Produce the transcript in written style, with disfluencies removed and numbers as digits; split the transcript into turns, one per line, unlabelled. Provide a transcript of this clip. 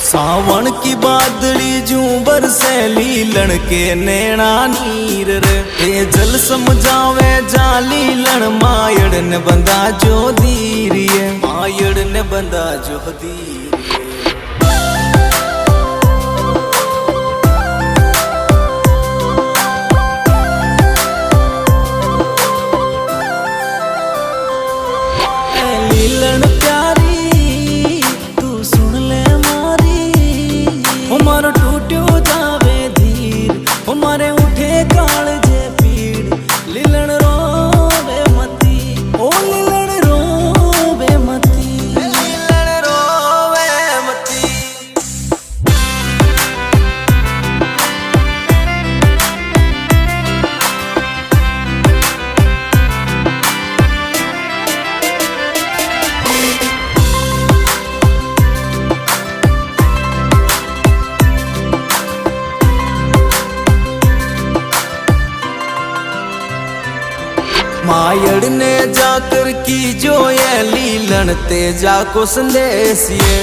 सावन की बादली जू बरसे लीलन के नैना नीर रे ते जल समझावे जा लीलन मायड़ ने बंदा जो धीर है मायड़ ने बंदा जो धीर लीलन प्यारी तू सुन ले मारी हमारो टूट्यो जावे धीर हमारे उठे काल जे पीड़ लीलन रोवे मती ओ लीलन रोवे मती लीलन रोवे मती मायड़ ने जाकर की जो ये लीलन ते जाको संदेश ये